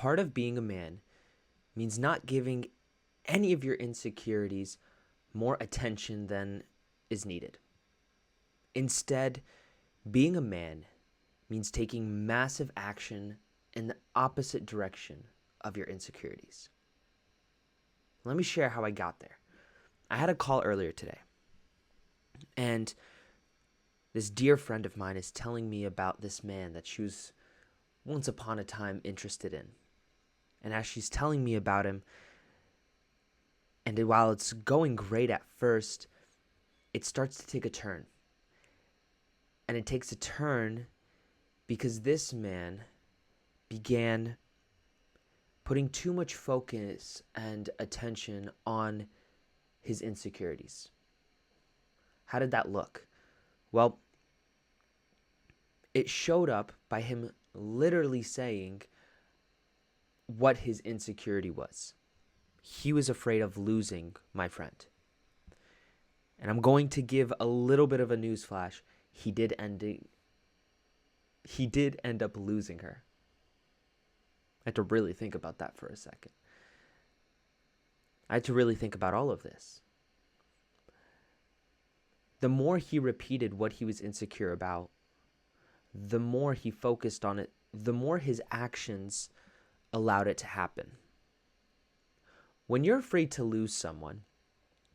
Part of being a man means not giving any of your insecurities more attention than is needed. Instead, being a man means taking massive action in the opposite direction of your insecurities. Let me share how I got there. I had a call earlier today, and this dear friend of mine is telling me about this man that she was once upon a time interested in. And as she's telling me about him, and while it's going great at first, it starts to take a turn. And it takes a turn because this man began putting too much focus and attention on his insecurities. How did that look? Well, it showed up by him literally saying what his insecurity was. He was afraid of losing my friend. And I'm going to give a little bit of a newsflash. He did end up losing her. I had to really think about that for a second. I had to really think about all of this. The more he repeated what he was insecure about, the more he focused on it, the more his actions allowed it to happen. When you're afraid to lose someone,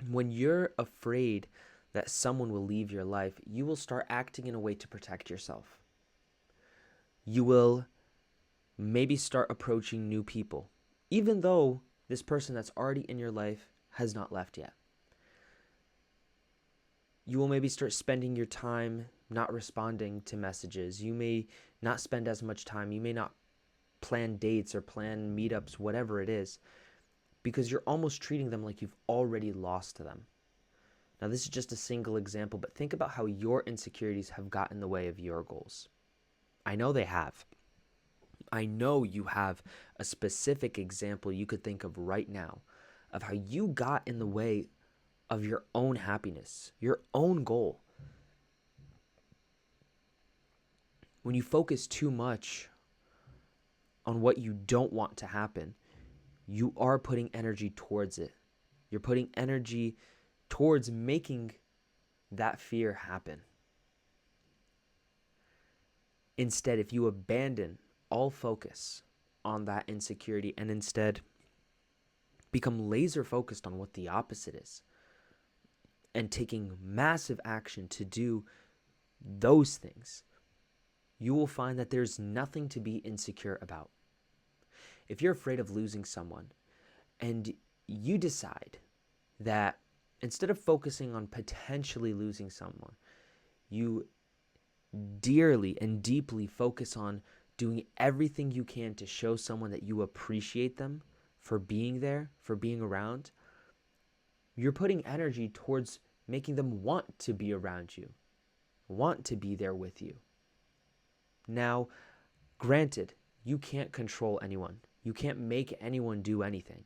when you're afraid that someone will leave your life, you will start acting in a way to protect yourself. You will maybe start approaching new people, even though this person that's already in your life has not left yet. You will maybe start spending your time not responding to messages. You may not spend as much time. You may not plan dates or plan meetups, whatever it is, because you're almost treating them like you've already lost to them. Now, this is just a single example, but think about how your insecurities have gotten in the way of your goals. I know they have. I know you have a specific example you could think of right now of how you got in the way of your own happiness, your own goal. When you focus too much on what you don't want to happen, you are putting energy towards it. You're putting energy towards making that fear happen. Instead, if you abandon all focus on that insecurity and instead become laser focused on what the opposite is and taking massive action to do those things, you will find that there's nothing to be insecure about. If you're afraid of losing someone and you decide that instead of focusing on potentially losing someone, you dearly and deeply focus on doing everything you can to show someone that you appreciate them for being there, for being around, you're putting energy towards making them want to be around you, want to be there with you. Now, granted, you can't control anyone. You can't make anyone do anything.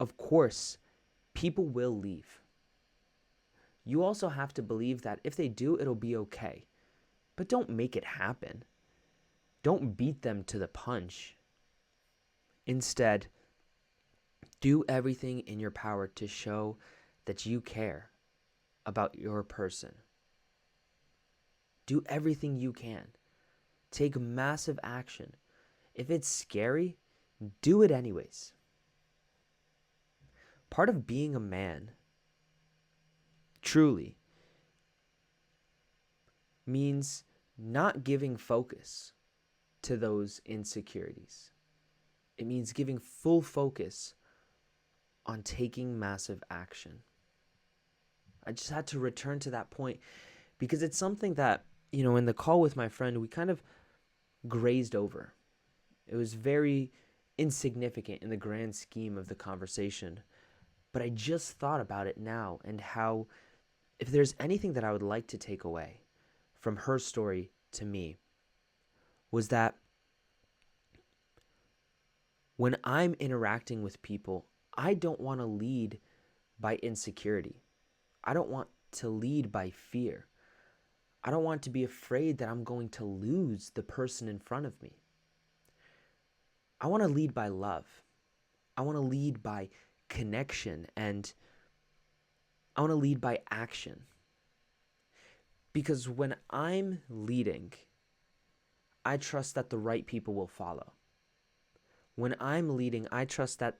Of course, people will leave. You also have to believe that if they do, it'll be okay. But don't make it happen. Don't beat them to the punch. Instead, do everything in your power to show that you care about your person. Do everything you can. Take massive action. If it's scary, do it anyways. Part of being a man, truly, means not giving focus to those insecurities. It means giving full focus on taking massive action. I just had to return to that point because it's something that, in the call with my friend, we kind of grazed over. It was very insignificant in the grand scheme of the conversation. But I just thought about it now and how if there's anything that I would like to take away from her story to me was that when I'm interacting with people, I don't want to lead by insecurity. I don't want to lead by fear. I don't want to be afraid that I'm going to lose the person in front of me. I want to lead by love. I want to lead by connection, and I want to lead by action. Because when I'm leading, I trust that the right people will follow. When I'm leading, I trust that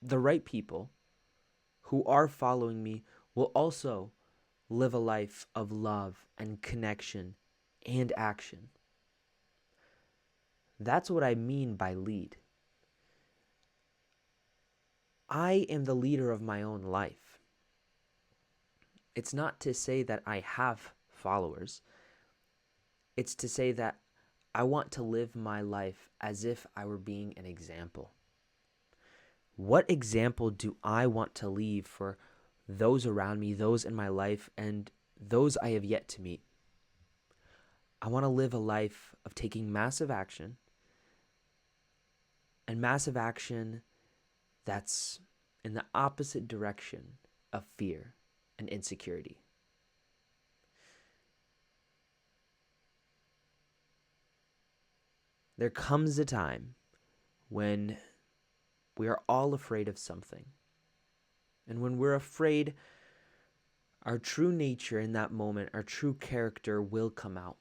the right people who are following me will also live a life of love and connection and action. That's what I mean by lead. I am the leader of my own life. It's not to say that I have followers. It's to say that I want to live my life as if I were being an example. What example do I want to leave for those around me, those in my life, and those I have yet to meet? I want to live a life of taking massive action, and massive action that's in the opposite direction of fear and insecurity. There comes a time when we are all afraid of something. And when we're afraid, our true nature in that moment, our true character will come out.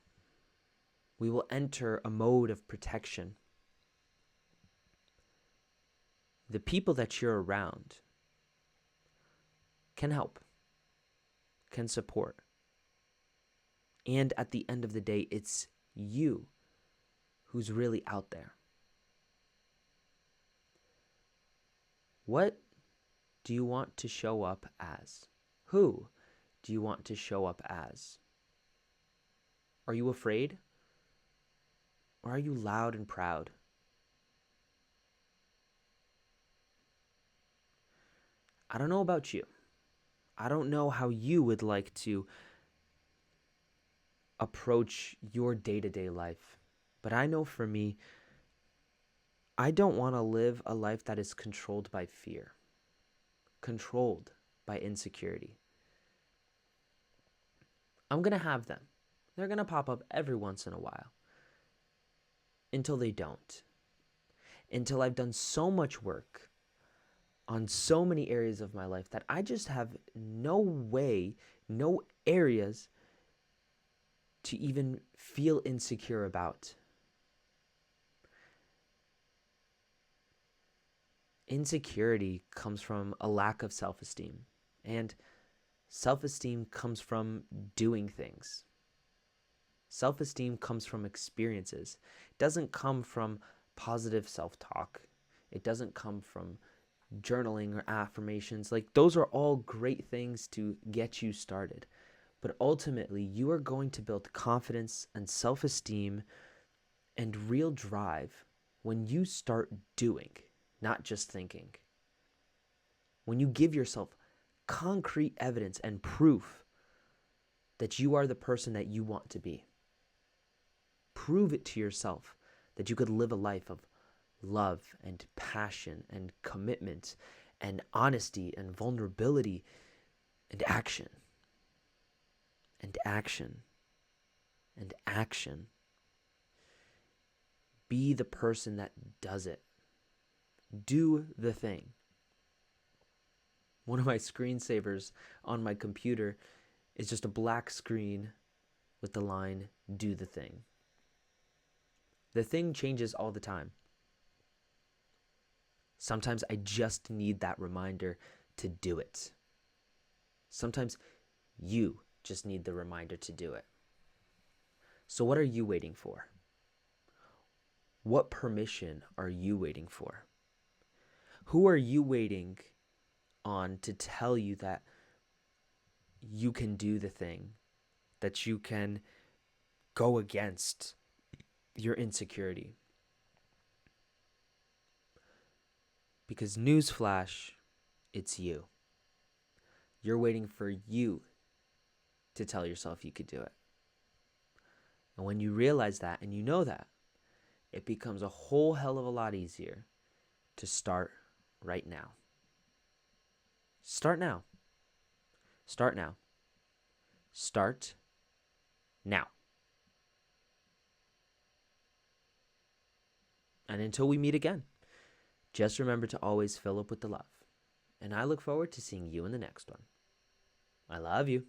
We will enter a mode of protection. The people that you're around can help, can support. And at the end of the day, it's you who's really out there. What do you want to show up as? Who do you want to show up as? Are you afraid? Or are you loud and proud? I don't know about you. I don't know how you would like to approach your day-to-day life. But I know for me, I don't want to live a life that is controlled by fear, controlled by insecurity. I'm going to have them. They're going to pop up every once in a while until they don't. Until I've done so much work on so many areas of my life that I just have no way, no areas to even feel insecure about. Insecurity comes from a lack of self-esteem, and self-esteem comes from doing things. Self-esteem comes from experiences. It doesn't come from positive self-talk. It doesn't come from journaling or affirmations. Like, those are all great things to get you started. But ultimately, you are going to build confidence and self-esteem and real drive when you start doing, not just thinking. When you give yourself concrete evidence and proof that you are the person that you want to be. Prove it to yourself that you could live a life of love and passion and commitment and honesty and vulnerability and action. And action. And action. Be the person that does it. Do the thing. One of my screensavers on my computer is just a black screen with the line, "Do the thing." The thing changes all the time. Sometimes I just need that reminder to do it. Sometimes you just need the reminder to do it. So what are you waiting for? What permission are you waiting for? Who are you waiting on to tell you that you can do the thing, that you can go against your insecurity? Because newsflash, it's you. You're waiting for you to tell yourself you could do it. And when you realize that and you know that, it becomes a whole hell of a lot easier to start right now. Start now. Start now. Start now. And until we meet again, just remember to always fill up with the love. And I look forward to seeing you in the next one. I love you.